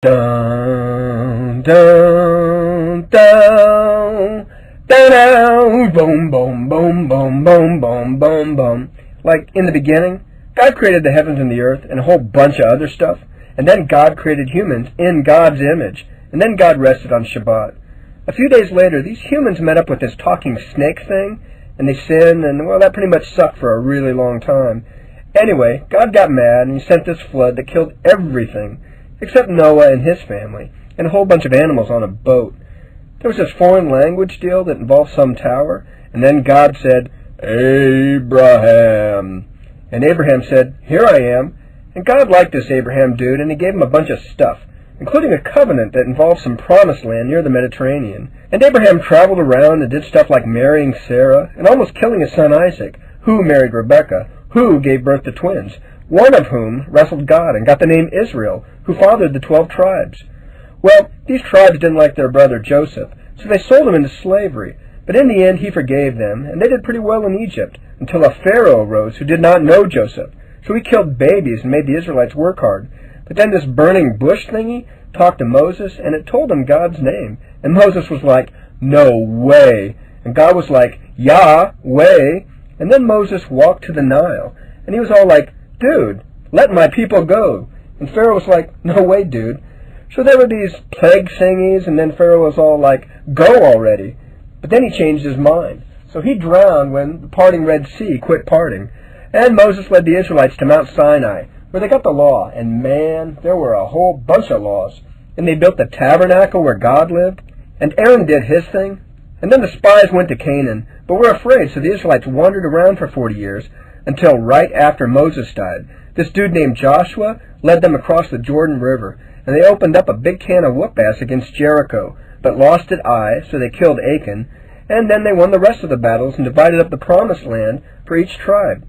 Dun, dun, dun, dun, boom, boom, boom, boom, boom, boom, boom, boom. Like, in the beginning, God created the heavens and the earth and a whole bunch of other stuff, and then God created humans in God's image, and then God rested on Shabbat. A few days later, these humans met up with this talking snake thing, and they sinned, and, well, that pretty much sucked for a really long time. Anyway, God got mad, and he sent this flood that killed everything, except Noah and his family, and a whole bunch of animals on a boat. There was this foreign language deal that involved some tower, and then God said, "Abraham." And Abraham said, "Here I am." And God liked this Abraham dude, and he gave him a bunch of stuff, including a covenant that involved some promised land near the Mediterranean. And Abraham traveled around and did stuff like marrying Sarah, and almost killing his son Isaac, who married Rebekah, who gave birth to twins, one of whom wrestled God and got the name Israel, who fathered the 12 tribes. Well, these tribes didn't like their brother Joseph, so they sold him into slavery, but in the end he forgave them, and they did pretty well in Egypt, until a Pharaoh arose who did not know Joseph, so he killed babies and made the Israelites work hard. But then this burning bush thingy talked to Moses, and it told him God's name, and Moses was like, "No way," and God was like, "Yahweh," and then Moses walked to the Nile, and he was all like, "Dude, let my people go." And Pharaoh was like, "No way, dude." So there were these plague thingies, and then Pharaoh was all like, "Go already." But then he changed his mind. So he drowned when the parting Red Sea quit parting. And Moses led the Israelites to Mount Sinai, where they got the law. And man, there were a whole bunch of laws. And they built the tabernacle where God lived. And Aaron did his thing. And then the spies went to Canaan, but were afraid, so the Israelites wandered around for 40 years, until right after Moses died. This dude named Joshua led them across the Jordan River, and they opened up a big can of whoop-ass against Jericho, but lost at Ai, so they killed Achan, and then they won the rest of the battles and divided up the promised land for each tribe.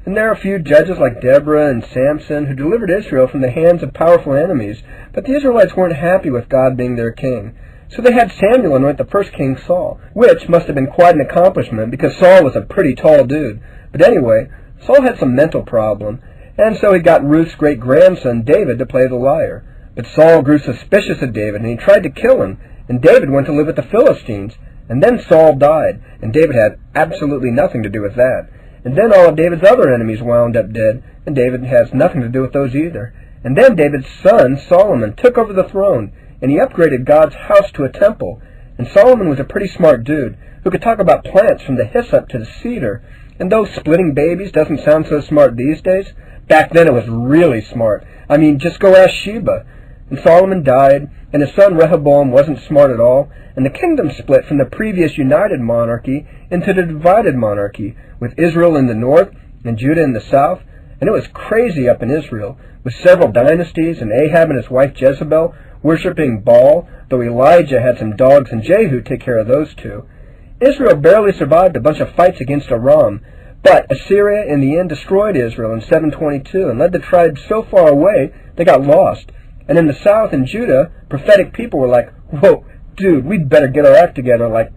And there are a few judges like Deborah and Samson who delivered Israel from the hands of powerful enemies, but the Israelites weren't happy with God being their king. So they had Samuel anoint the first king, Saul, which must have been quite an accomplishment because Saul was a pretty tall dude. But anyway, Saul had some mental problem, and so he got Ruth's great-grandson David to play the lyre. But Saul grew suspicious of David, and he tried to kill him, and David went to live with the Philistines. And then Saul died, and David had absolutely nothing to do with that. And then all of David's other enemies wound up dead, and David has nothing to do with those either. And then David's son, Solomon, took over the throne, and he upgraded God's house to a temple. And Solomon was a pretty smart dude, who could talk about plants from the hyssop to the cedar. And though splitting babies doesn't sound so smart these days, back then it was really smart. I mean, just go ask Sheba. And Solomon died, and his son Rehoboam wasn't smart at all, and the kingdom split from the previous united monarchy into the divided monarchy, with Israel in the north and Judah in the south. And it was crazy up in Israel, with several dynasties, and Ahab and his wife Jezebel worshipping Baal, though Elijah had some dogs and Jehu take care of those two. Israel barely survived a bunch of fights against Aram, but Assyria in the end destroyed Israel in 722 and led the tribes so far away they got lost. And in the south in Judah, prophetic people were like, "Whoa, dude, we'd better get our act together like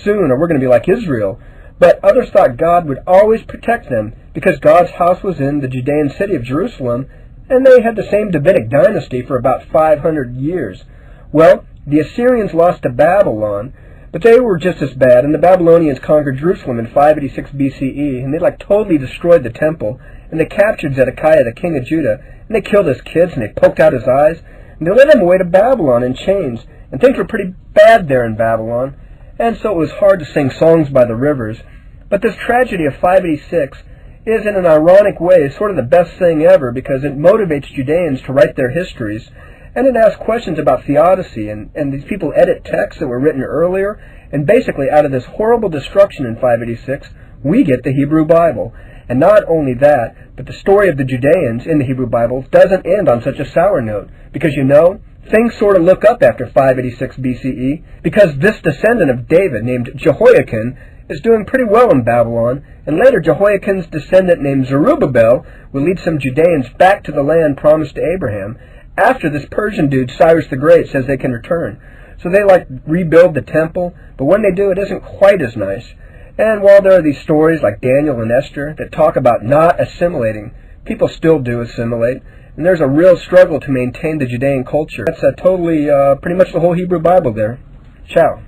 soon or we're going to be like Israel." But others thought God would always protect them because God's house was in the Judean city of Jerusalem, and they had the same Davidic dynasty for about 500 years. Well, the Assyrians lost to Babylon, but they were just as bad, and the Babylonians conquered Jerusalem in 586 BCE, and they totally destroyed the temple, and they captured Zedekiah, the king of Judah, and they killed his kids, and they poked out his eyes, and they led him away to Babylon in chains, and things were pretty bad there in Babylon, and so it was hard to sing songs by the rivers. But this tragedy of 586 is, in an ironic way, sort of the best thing ever, because it motivates Judeans to write their histories, and it asks questions about theodicy, and these people edit texts that were written earlier, and basically out of this horrible destruction in 586, we get the Hebrew Bible. And not only that, but the story of the Judeans in the Hebrew Bible doesn't end on such a sour note, because things sort of look up after 586 BCE, because this descendant of David named Jehoiakim is doing pretty well in Babylon, and later Jehoiakim's descendant named Zerubbabel will lead some Judeans back to the land promised to Abraham, after this Persian dude, Cyrus the Great, says they can return. So they rebuild the temple, but when they do, it isn't quite as nice. And while there are these stories like Daniel and Esther that talk about not assimilating, people still do assimilate, and there's a real struggle to maintain the Judean culture. That's totally, pretty much the whole Hebrew Bible there. Ciao.